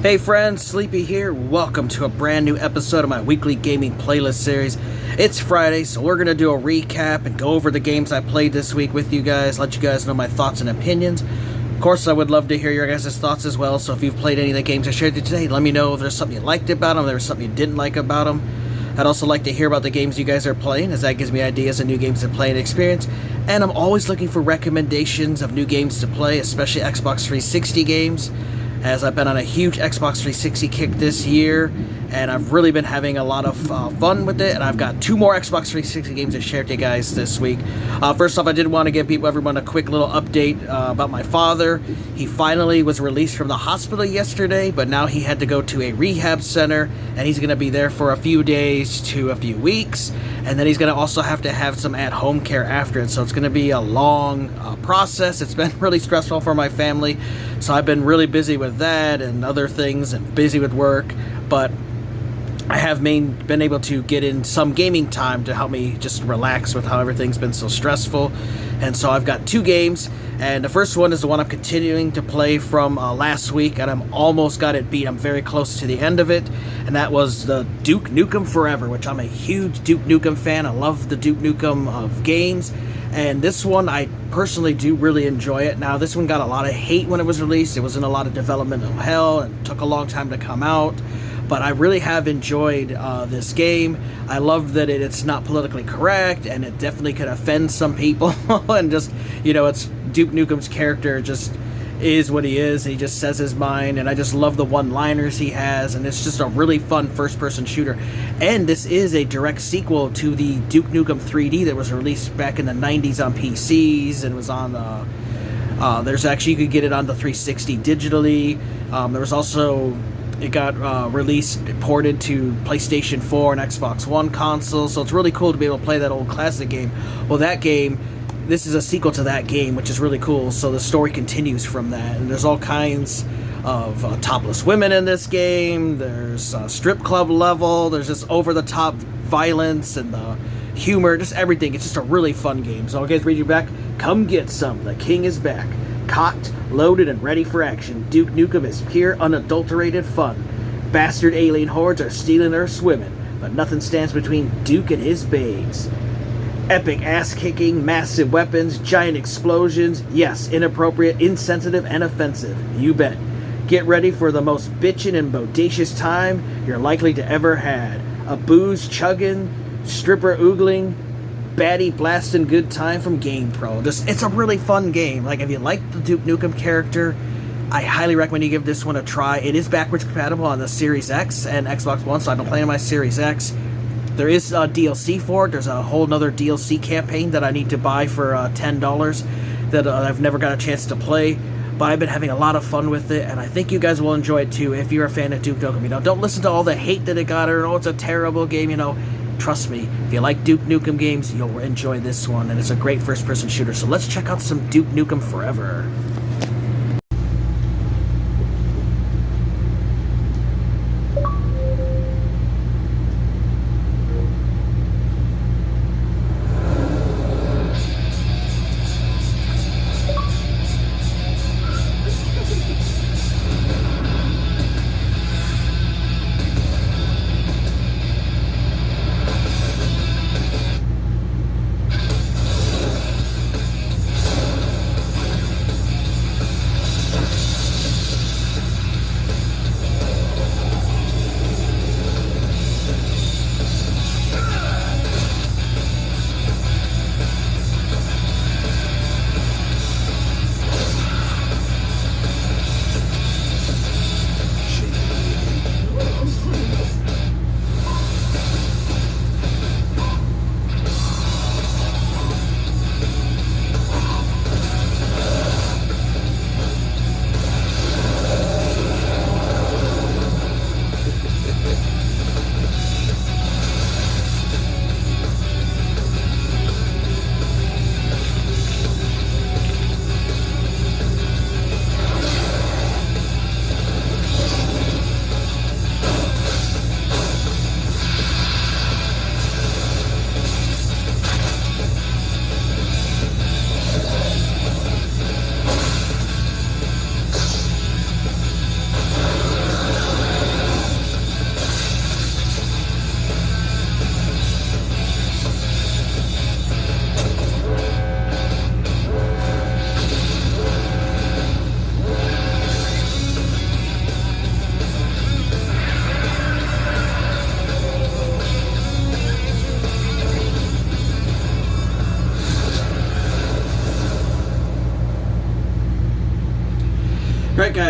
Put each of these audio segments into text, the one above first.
Hey friends, Sleepy here. Welcome to a brand new episode of my weekly gaming playlist series. It's Friday, so we're going to do a recap and go over the games I played this week with you guys, let you guys know my thoughts and opinions. Of course, I would love to hear your guys' thoughts as well, so if you've played any of the games I shared with you today, let me know if there's something you liked about them, if there's something you didn't like about them. I'd also like to hear about the games you guys are playing, as that gives me ideas of new games to play and experience. And I'm always looking for recommendations of new games to play, especially Xbox 360 games, as I've been on a huge Xbox 360 kick this year, and I've really been having a lot of fun with it, and I've got 2 more Xbox 360 games to share with you guys this week. First off, I did want to give everyone a quick little update about my father. He finally was released from the hospital yesterday, but now he had to go to a rehab center, and he's going to be there for a few days to a few weeks, and then he's going to also have to have some at-home care after it, so it's going to be a long process. It's been really stressful for my family, so I've been really busy with that and other things and busy with work, but I have been able to get in some gaming time to help me just relax with how everything's been so stressful. And so I've got 2 games, and the first one is the one I'm continuing to play from last week, and I'm almost got it beat. I'm very close to the end of it, and that was the Duke Nukem Forever, which I'm a huge Duke Nukem fan. I love the Duke Nukem of games, and this one I personally do really enjoy it. Now, this one got a lot of hate when it was released. It was in a lot of developmental hell and took a long time to come out, but I really have enjoyed this game. I love that it's not politically correct, and it definitely could offend some people, and just, you know, it's Duke Nukem's character just is what he is, and he just says his mind, and I just love the one-liners he has, and it's just a really fun first-person shooter. And this is a direct sequel to the Duke Nukem 3D that was released back in the 90s on PCs, and was on there's actually, you could get it on the 360 digitally. There was also, it got ported to PlayStation 4 and Xbox One consoles, so it's really cool to be able to play that old classic game. Well, that game, this is a sequel to that game, which is really cool, so the story continues from that, and there's all kinds of topless women in this game, there's a strip club level, there's just over-the-top violence and the humor, just everything. It's just a really fun game. So, guys, read you back, come get some, the king is back. Cocked, loaded, and ready for action, Duke Nukem is pure, unadulterated fun. Bastard alien hordes are stealing Earth's women, but nothing stands between Duke and his babes. Epic ass-kicking, massive weapons, giant explosions, yes, inappropriate, insensitive, and offensive. You bet. Get ready for the most bitchin' and bodacious time you're likely to ever had. A booze-chugging, stripper-oogling, baddie blasting good time from GamePro. It's a really fun game. Like, if you like the Duke Nukem character, I highly recommend you give this one a try. It is backwards compatible on the Series X and Xbox One, so I've been playing on my Series X. There is a DLC for it. There's a whole nother DLC campaign that I need to buy for $10 that I've never got a chance to play. But I've been having a lot of fun with it, and I think you guys will enjoy it too if you're a fan of Duke Nukem. You know, don't listen to all the hate that it got, or oh, it's a terrible game, you know. Trust me, if you like Duke Nukem games, you'll enjoy this one, and it's a great first-person shooter. So let's check out some Duke Nukem Forever.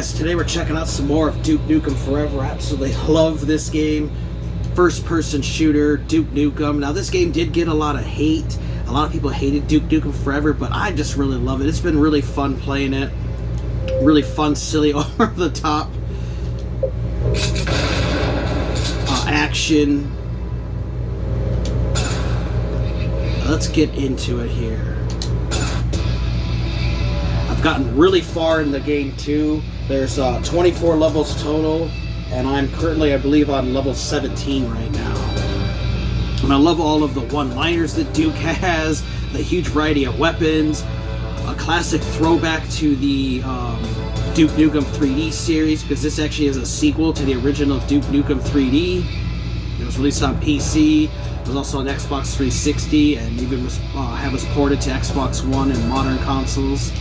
guys, today we're checking out some more of Duke Nukem Forever. I absolutely love this game. First-person shooter, Duke Nukem. Now this game did get a lot of hate. A lot of people hated Duke Nukem Forever, but I just really love it. It's been really fun playing it. Really fun, silly, over the top action. Let's get into it here. I've gotten really far in the game too. There's 24 levels total, and I'm currently, I believe, on level 17 right now. And I love all of the one-liners that Duke has, the huge variety of weapons, a classic throwback to the Duke Nukem 3D series, because this actually is a sequel to the original Duke Nukem 3D. It was released on PC. It was also on Xbox 360, and even was ported to Xbox One and modern consoles.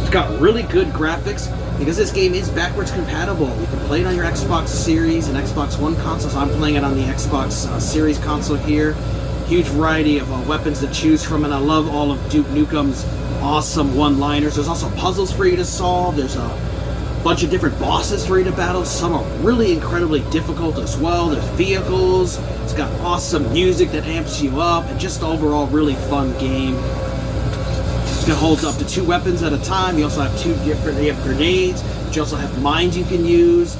It's got really good graphics because this game is backwards compatible. You can play it on your Xbox Series and Xbox One consoles. I'm playing it on the Xbox Series console here. Huge variety of weapons to choose from, and I love all of Duke Nukem's awesome one-liners. There's also puzzles for you to solve. There's a bunch of different bosses for you to battle. Some are really incredibly difficult as well. There's vehicles. It's got awesome music that amps you up, and just overall really fun game. You can hold up to 2 weapons at a time. You also have 2 different, you have grenades, but you also have mines you can use.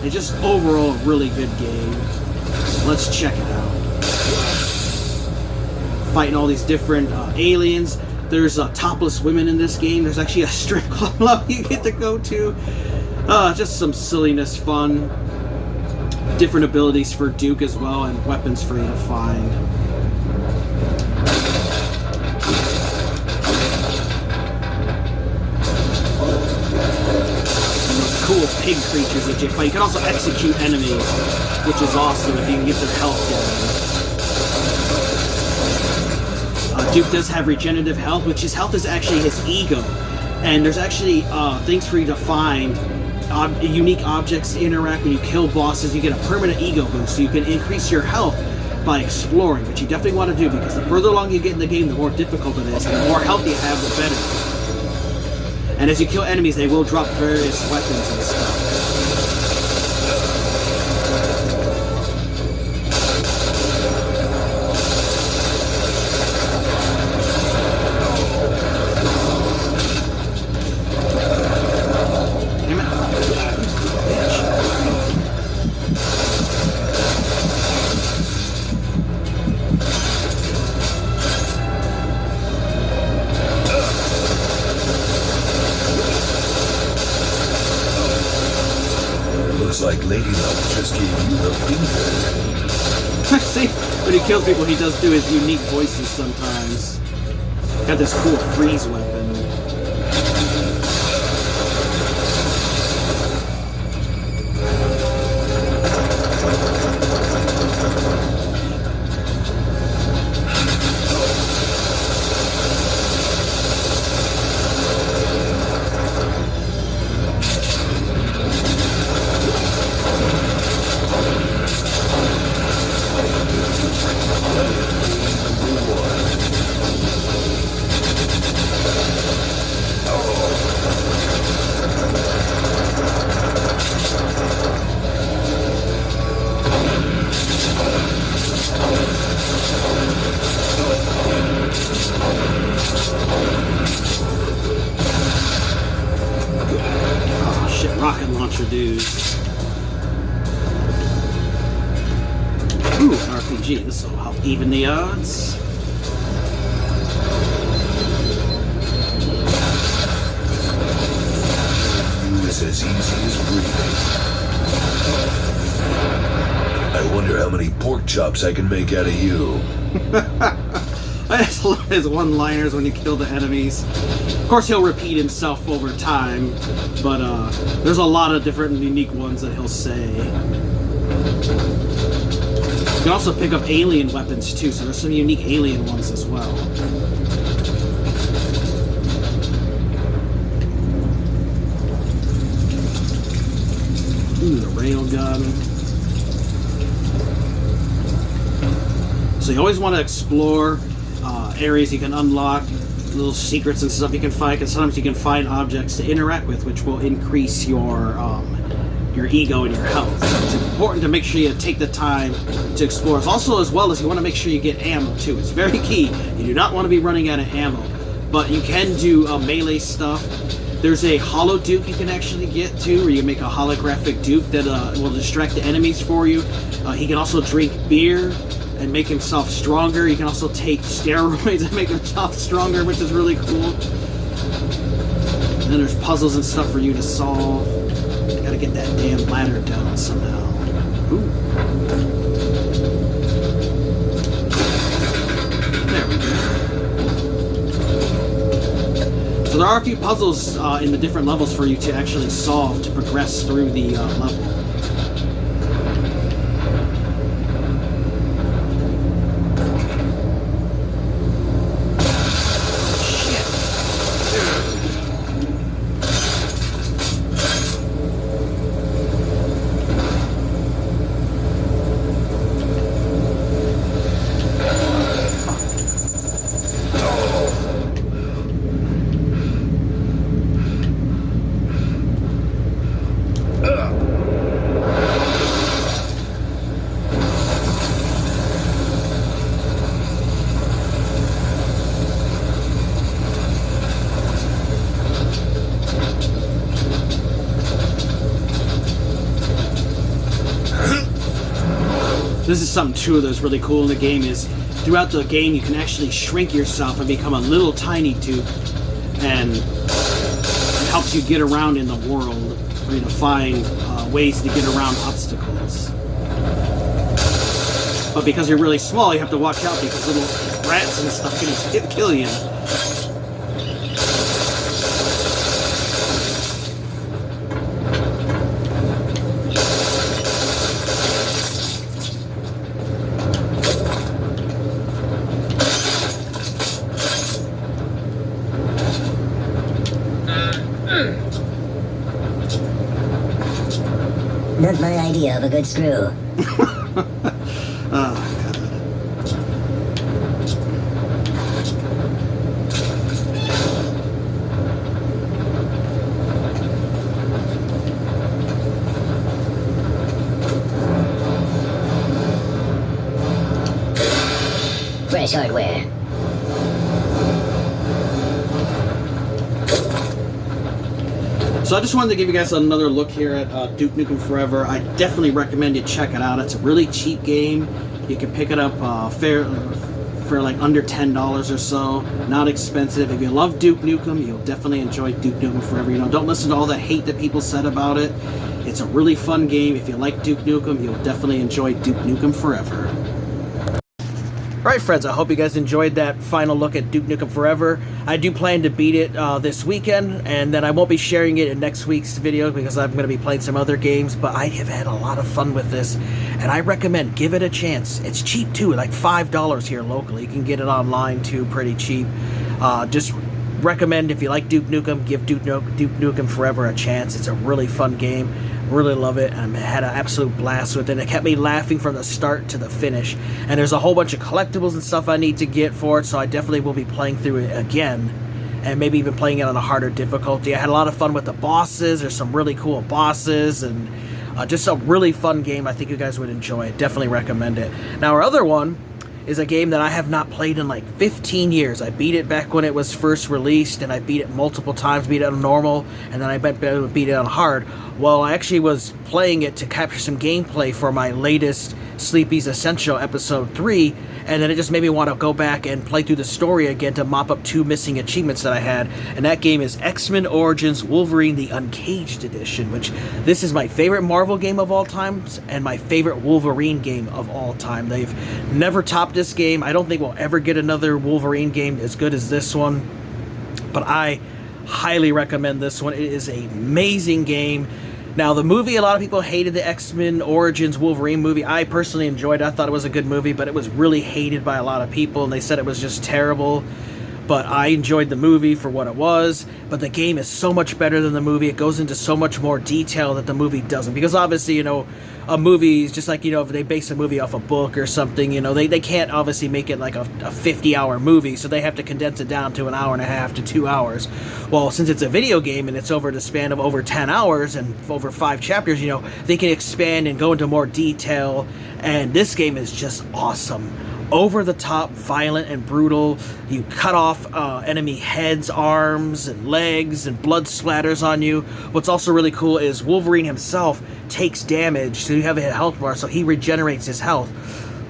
And just overall a really good game. So let's check it out. Fighting all these different aliens. There's topless women in this game. There's actually a strip club you get to go to. Just some silliness fun. Different abilities for Duke as well, and weapons for you to find. Cool pig creatures that you fight. You can also execute enemies, which is awesome if you can get their health going. Duke does have regenerative health, which his health is actually his ego. And there's actually things for you to find, unique objects to interact. When you kill bosses, you get a permanent ego boost, so you can increase your health by exploring, which you definitely want to do, because the further along you get in the game, the more difficult it is, and the more health you have, the better. And as you kill enemies, they will drop various weapons and stuff. Damn it. Looks like Lady Luck just gave you the finger. See, when he kills people, he does do his unique voices sometimes. Got this cool freeze weapon. Rocket launcher dudes. Ooh, an RPG. This will help even the odds. It's as easy as breathing. I wonder how many pork chops I can make out of you. I just love his one-liners when you kill the enemies. Of course, he'll repeat himself over time, but there's a lot of different unique ones that he'll say. You can also pick up alien weapons too, so there's some unique alien ones as well. Ooh, the railgun. So you always want to explore areas you can unlock. little secrets and stuff you can find, because sometimes you can find objects to interact with, which will increase your ego and your health. So it's important to make sure you take the time to explore. Also, as well as you want to make sure you get ammo too. It's very key. You do not want to be running out of ammo, but you can do melee stuff. There's a hollow duke you can actually get to, where you make a holographic duke that will distract the enemies for you. He can also drink beer and make himself stronger. He can also take steroids and make himself stronger, which is really cool. And then there's puzzles and stuff for you to solve. I gotta get that damn ladder down somehow. Ooh. There we go. So there are a few puzzles in the different levels for you to actually solve to progress through the level. This is something too that's really cool in the game, is throughout the game you can actually shrink yourself and become a little tiny duke, and it helps you get around in the world, for you to find ways to get around obstacles. But because you're really small, you have to watch out, because little rats and stuff can kill you. Not my idea of a good screw. Oh, Fresh hardware. So I just wanted to give you guys another look here at Duke Nukem Forever. I definitely recommend you check it out. It's a really cheap game. You can pick it up for like under $10 or so. Not expensive. If you love Duke Nukem, you'll definitely enjoy Duke Nukem Forever. You know, don't listen to all the hate that people said about it. It's a really fun game. If you like Duke Nukem, you'll definitely enjoy Duke Nukem Forever. Alright friends, I hope you guys enjoyed that final look at Duke Nukem Forever. I do plan to beat it this weekend, and then I won't be sharing it in next week's video because I'm going to be playing some other games, but I have had a lot of fun with this, and I recommend give it a chance. It's cheap too, like $5 here locally. You can get it online too, pretty cheap. Just recommend, if you like Duke Nukem, give Duke Nukem Forever a chance. It's a really fun game. Really love it, and I had an absolute blast with it. It kept me laughing from the start to the finish, and there's a whole bunch of collectibles and stuff I need to get for it, so I definitely will be playing through it again, and maybe even playing it on a harder difficulty. I had a lot of fun with the bosses. There's some really cool bosses, and just a really fun game. I think you guys would enjoy it. Definitely recommend it. Now our other one is a game that I have not played in like 15 years. I beat it back when it was first released, and I beat it multiple times, beat it on normal, and then I beat it on hard. Well, I actually was playing it to capture some gameplay for my latest Sleepy's Essential Episode 3, and then it just made me want to go back and play through the story again to mop up 2 missing achievements that I had, and that game is X-Men Origins Wolverine the Uncaged Edition, which this is my favorite Marvel game of all time, and my favorite Wolverine game of all time. They've never topped this game. I don't think we'll ever get another Wolverine game as good as this one, but I highly recommend this one. It is an amazing game. Now, the movie, a lot of people hated the X-Men Origins Wolverine movie. I personally enjoyed it. I thought it was a good movie, but it was really hated by a lot of people, and they said it was just terrible. but I enjoyed the movie for what it was. But the game is so much better than the movie. It goes into so much more detail that the movie doesn't. Because obviously, you know, a movie is just like, you know, if they base a movie off a book or something, you know, they can't obviously make it like a 50-hour movie, so they have to condense it down to an hour and a half to 2 hours. Well, since it's a video game and it's over the span of over 10 hours and over 5 chapters, you know, they can expand and go into more detail, and this game is just awesome. Over the top, violent and brutal. You cut off enemy heads, arms, and legs, and blood splatters on you. What's also really cool is Wolverine himself takes damage, so you have a health bar, so he regenerates his health.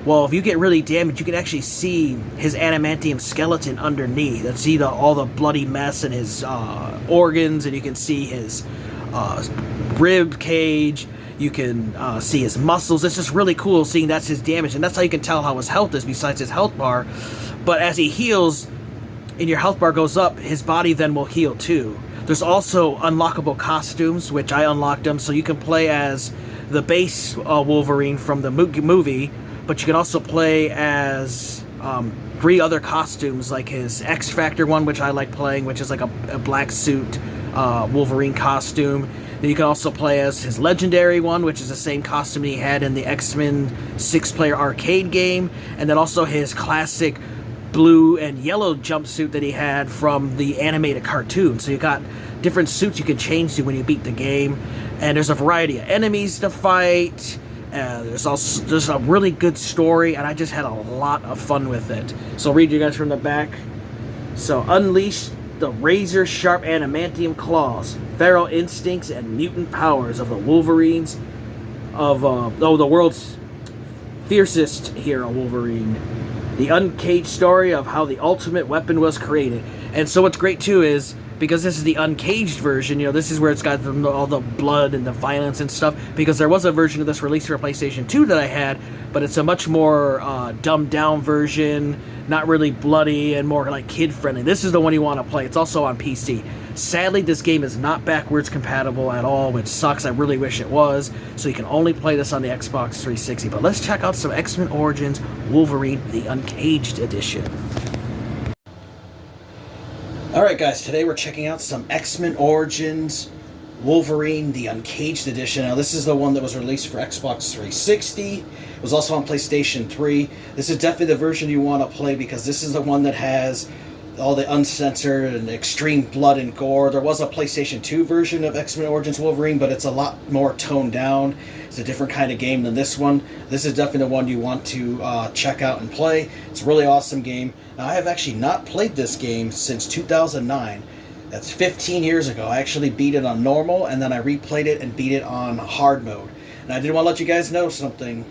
Well, if you get really damaged, you can actually see his adamantium skeleton underneath, and see all the bloody mess in his organs, and you can see his rib cage. You can see his muscles. It's just really cool seeing that's his damage, and that's how you can tell how his health is besides his health bar. But as he heals and your health bar goes up, his body then will heal too. There's also unlockable costumes, which I unlocked them, so you can play as the base Wolverine from the movie, but you can also play as 3 other costumes, like his X Factor one, which I like playing, which is like a black suit Wolverine costume. Then you can also play as his legendary one, which is the same costume he had in the X-Men 6-player arcade game, and then also his classic blue and yellow jumpsuit that he had from the animated cartoon. So you got different suits you can change to when you beat the game, and there's a variety of enemies to fight. There's a really good story, and I just had a lot of fun with it. So I'll read you guys from the back. So unleash the razor-sharp adamantium claws, feral instincts, and mutant powers of the Wolverines of the world's fiercest hero, Wolverine. The uncaged story of how the ultimate weapon was created. And so what's great too is, because this is the uncaged version, you know, this is where it's got all the blood and the violence and stuff, because there was a version of this released for PlayStation 2 that I had, but it's a much more dumbed down version, not really bloody and more like kid friendly. This is the one you want to play. It's also on PC. Sadly, this game is not backwards compatible at all, which sucks. I really wish it was. So you can only play this on the Xbox 360. But let's check out some X-Men Origins Wolverine, the Uncaged Edition. Alright guys, today we're checking out some X-Men Origins Wolverine, the Uncaged Edition. Now this is the one that was released for Xbox 360. It was also on PlayStation 3. This is definitely the version you want to play because this is the one that has all the uncensored and extreme blood and gore. There was a PlayStation 2 version of X-Men Origins Wolverine, but it's a lot more toned down. It's a different kind of game than this one. This is definitely the one you want to check out and play. It's a really awesome game. Now, I have actually not played this game since 2009. That's 15 years ago. I actually beat it on normal, and then I replayed it and beat it on hard mode. And I did want to let you guys know something.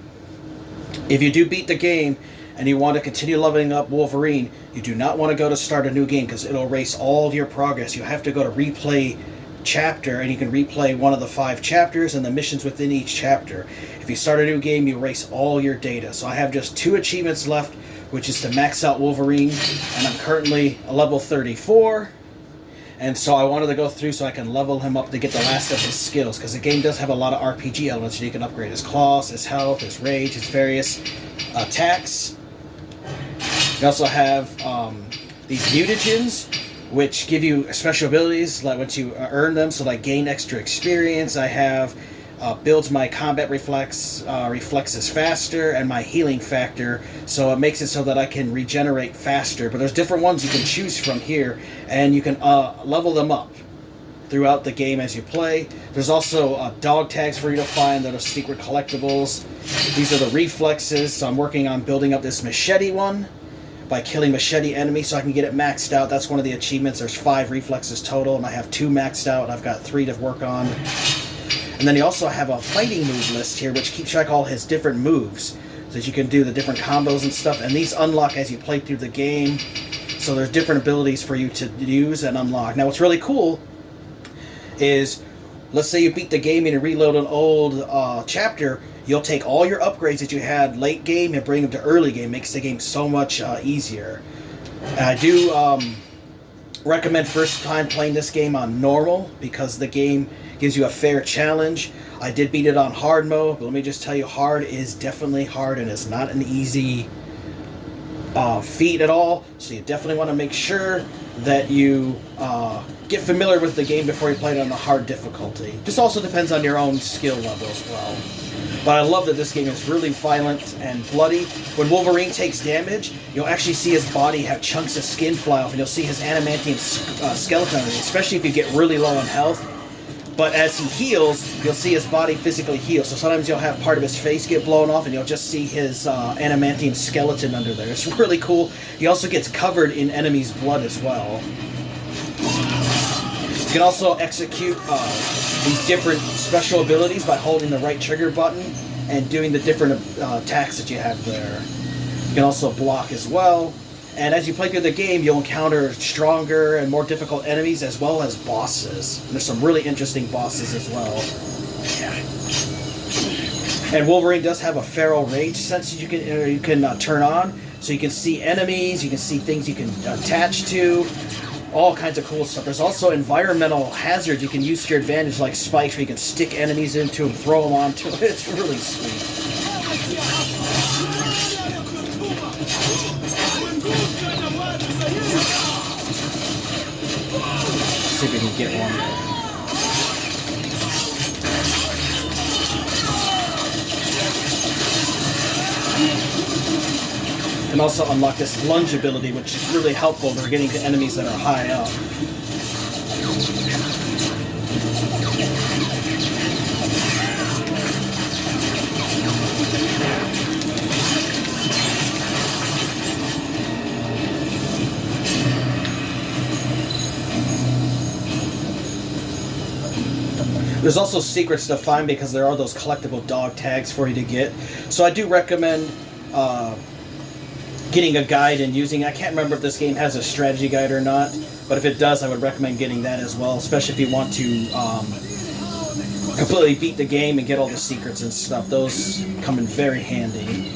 If you do beat the game, and you want to continue leveling up Wolverine, you do not want to go to start a new game because it'll erase all of your progress. You have to go to replay chapter, and you can replay one of the 5 chapters and the missions within each chapter. If you start a new game, you erase all your data. So I have just 2 achievements left, which is to max out Wolverine, and I'm currently a level 34. And so I wanted to go through so I can level him up to get the last of his skills, because the game does have a lot of RPG elements. You can upgrade his claws, his health, his rage, his various attacks. You also have these mutagens, which give you special abilities like once you earn them, so like gain extra experience. I have builds my combat reflexes faster, and my healing factor, so it makes it so that I can regenerate faster. But there's different ones you can choose from here, and you can level them up throughout the game as you play. There's also dog tags for you to find that are secret collectibles. These are the reflexes, so I'm working on building up this machete one by killing machete enemies so I can get it maxed out. That's one of the achievements. There's 5 reflexes total, and I have 2 maxed out, and I've got 3 to work on. And then you also have a fighting move list here, which keeps track of all his different moves, so that you can do the different combos and stuff. And these unlock as you play through the game, so there's different abilities for you to use and unlock. Now what's really cool is, let's say you beat the game and you reload an old chapter, you'll take all your upgrades that you had late game and bring them to early game. Makes the game so much easier. And I do recommend first time playing this game on normal, because the game gives you a fair challenge. I did beat it on hard mode, but let me just tell you, hard is definitely hard, and it's not an easy feat at all, so you definitely want to make sure that you get familiar with the game before you play it on the hard difficulty. This also depends on your own skill level as well. But I love that this game is really violent and bloody. When Wolverine takes damage, you'll actually see his body have chunks of skin fly off, and you'll see his adamantium skeleton, especially if you get really low on health. But as he heals, you'll see his body physically heal. So sometimes you'll have part of his face get blown off, and you'll just see his adamantium skeleton under there. It's really cool. He also gets covered in enemies' blood as well. You can also execute these different special abilities by holding the right trigger button and doing the different attacks that you have there. You can also block as well. And as you play through the game, you'll encounter stronger and more difficult enemies as well as bosses. And there's some really interesting bosses as well. And Wolverine does have a feral rage sense that you can turn on. So you can see enemies, you can see things you can attach to. All kinds of cool stuff. There's also environmental hazards you can use to your advantage, like spikes where you can stick enemies into them, throw them onto it. It's really sweet. Let's see if we can get one. And also unlock this lunge ability, which is really helpful for getting to enemies that are high up. There's also secrets to find because there are those collectible dog tags for you to get. So I do recommend getting a guide and using. I can't remember if this game has a strategy guide or not, but if it does, I would recommend getting that as well, especially if you want to completely beat the game and get all the secrets and stuff. Those come in very handy.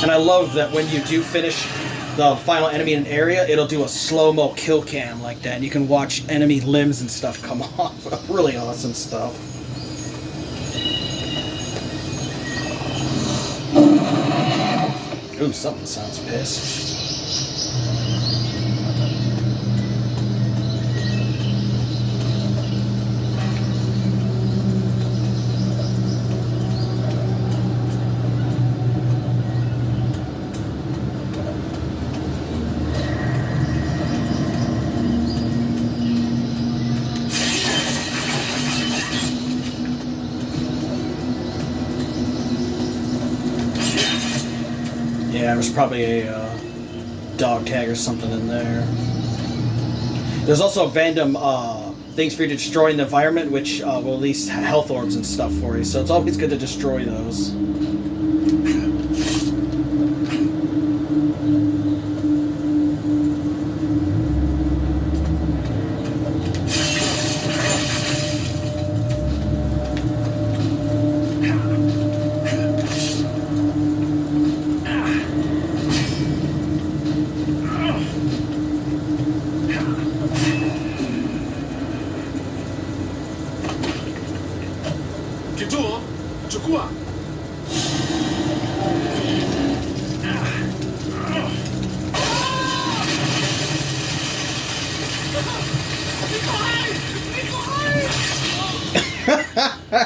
And I love that when you do finish the final enemy in an area, it'll do a slow-mo kill cam like that, and you can watch enemy limbs and stuff come off. Really awesome stuff. Ooh, something sounds pissed. Yeah, there's probably a dog tag or something in there. There's also random things for you to destroy in the environment, which will release health orbs and stuff for you, so it's always good to destroy those.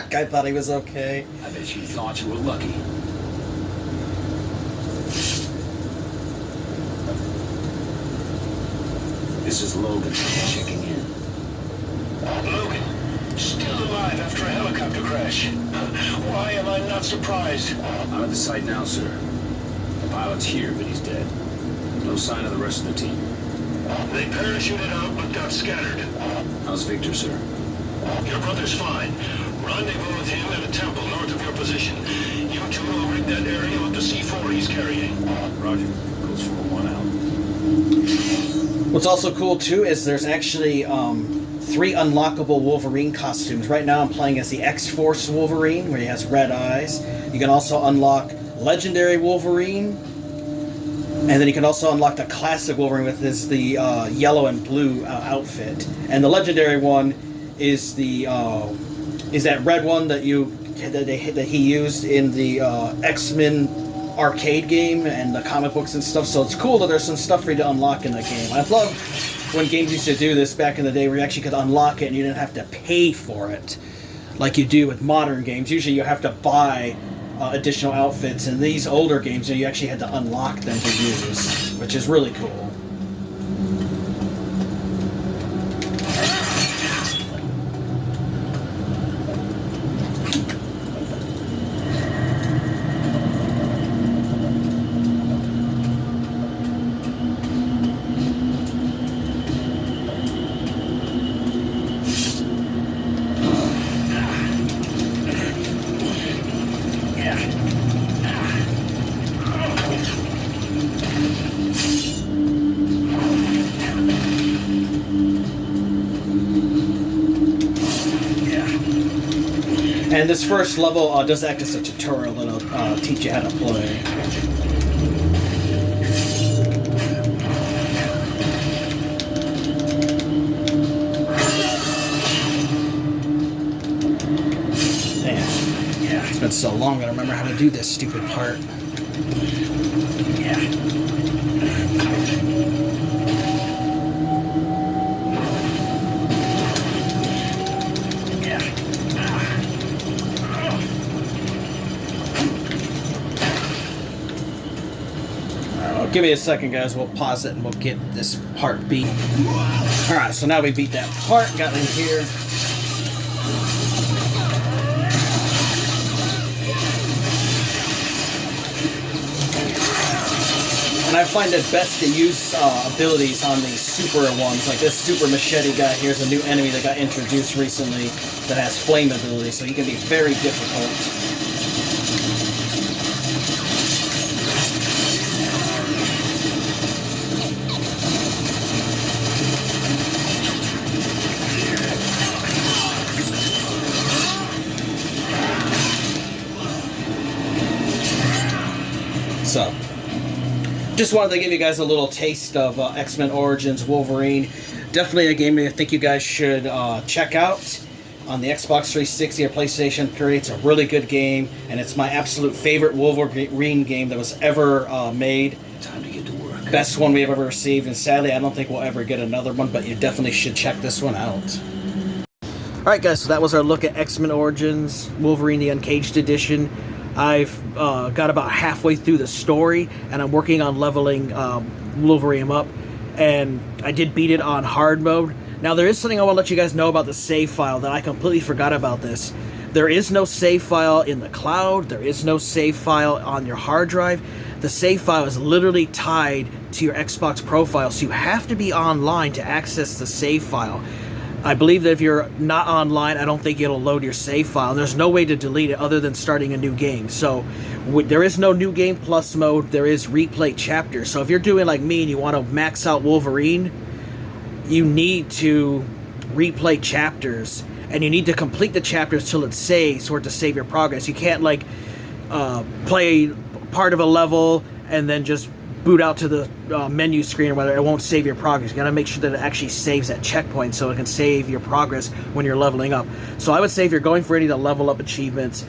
Guy thought he was okay. I bet you thought you were lucky. This is Logan checking in. Logan, still alive after a helicopter crash. Why am I not surprised? I'm at the site now, sir. The pilot's here, but he's dead. No sign of the rest of the team. They parachuted out but got scattered. How's Victor, sir? Your brother's fine. Rendezvous with him at a temple north of your position. You two will rig that area with the C4 he's carrying. Roger. Goes for 1 out. What's also cool too is there's actually 3 unlockable Wolverine costumes. Right now I'm playing as the X-Force Wolverine, where he has red eyes. You can also unlock Legendary Wolverine, and then you can also unlock the Classic Wolverine with the yellow and blue outfit. And the Legendary one is the is that red one that he used in the X-Men arcade game and the comic books and stuff. So it's cool that there's some stuff for you to unlock in the game. I love when games used to do this back in the day, where you actually could unlock it and you didn't have to pay for it like you do with modern games. Usually you have to buy additional outfits. In these older games, you actually had to unlock them to use, which is really cool. And this first level does act as a tutorial that'll teach you how to play. Man, it's been so long I don't remember how to do this stupid part. Give me a second, guys. We'll pause it and we'll get this part beat. Alright, so now we beat that part, got in here. And I find it best to use abilities on these super ones. Like this super machete guy here's a new enemy that got introduced recently that has flame ability, so he can be very difficult. So, just wanted to give you guys a little taste of X-Men Origins Wolverine. Definitely a game I think you guys should check out on the Xbox 360 or PlayStation 3. It's a really good game, and it's my absolute favorite Wolverine game that was ever made. Time to get to work. Best one we have ever received, and sadly I don't think we'll ever get another one, but you definitely should check this one out. Alright guys, so that was our look at X-Men Origins Wolverine the Uncaged Edition. I've got about halfway through the story, and I'm working on leveling Wolverine up, and I did beat it on hard mode. Now, there is something I want to let you guys know about the save file that I completely forgot about this. There is no save file in the cloud. There is no save file on your hard drive. The save file is literally tied to your Xbox profile, so you have to be online to access the save file. I believe that if you're not online, I don't think it'll load your save file. There's no way to delete it other than starting a new game. So there is no New Game Plus mode. There is replay chapters. So if you're doing like me and you want to max out Wolverine, you need to replay chapters. And you need to complete the chapters till it saves for it to save your progress. You can't like play part of a level and then just boot out to the menu screen or whether it won't save your progress. You gotta make sure that it actually saves at checkpoints so it can save your progress when you're leveling up. So I would say if you're going for any of the level up achievements,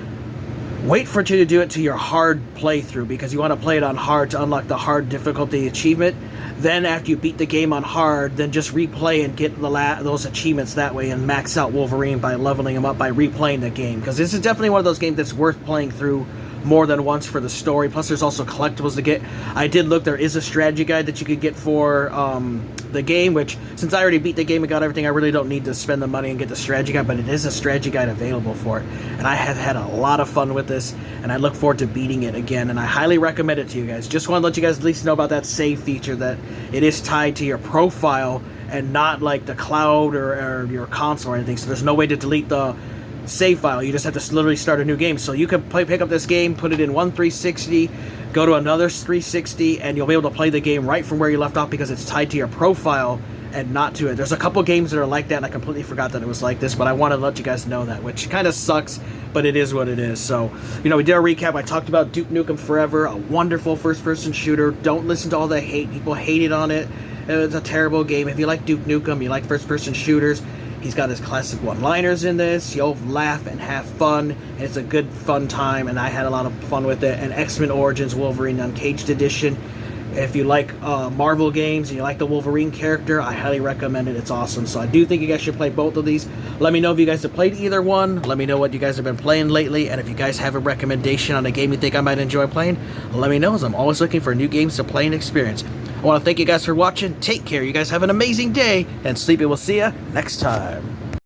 wait for it to do it to your hard playthrough, because you want to play it on hard to unlock the hard difficulty achievement. Then after you beat the game on hard, then just replay and get those achievements that way and max out Wolverine by leveling him up by replaying the game, because this is definitely one of those games that's worth playing through more than once for the story. Plus there's also collectibles to get. I did look, there is a strategy guide that you could get for the game, which since I already beat the game and got everything, I really don't need to spend the money and get the strategy guide, but it is a strategy guide available for it. And I have had a lot of fun with this, and I look forward to beating it again, and I highly recommend it to you guys. Just want to let you guys at least know about that save feature, that it is tied to your profile and not like the cloud or your console or anything, so there's no way to delete the save file. You just have to literally start a new game. So you can pick up this game, put it in one 360, go to another 360, and you'll be able to play the game right from where you left off because it's tied to your profile and not to it. There's a couple games that are like that, and I completely forgot that it was like this, but I wanted to let you guys know that, which kind of sucks, but it is what it is. So, you know, we did a recap. I talked about Duke Nukem Forever, a wonderful first-person shooter. Don't listen to all the hate. People hated on it. It was a terrible game. If you like Duke Nukem, you like first-person shooters, He's got his classic one-liners in this. You'll laugh and have fun. And it's a good, fun time, and I had a lot of fun with it. And X-Men Origins Wolverine Uncaged Edition. If you like Marvel games and you like the Wolverine character, I highly recommend it. It's awesome. So I do think you guys should play both of these. Let me know if you guys have played either one. Let me know what you guys have been playing lately. And if you guys have a recommendation on a game you think I might enjoy playing, let me know, as I'm always looking for new games to play and experience. I want to thank you guys for watching. Take care. You guys have an amazing day. And Sleepy will see you next time.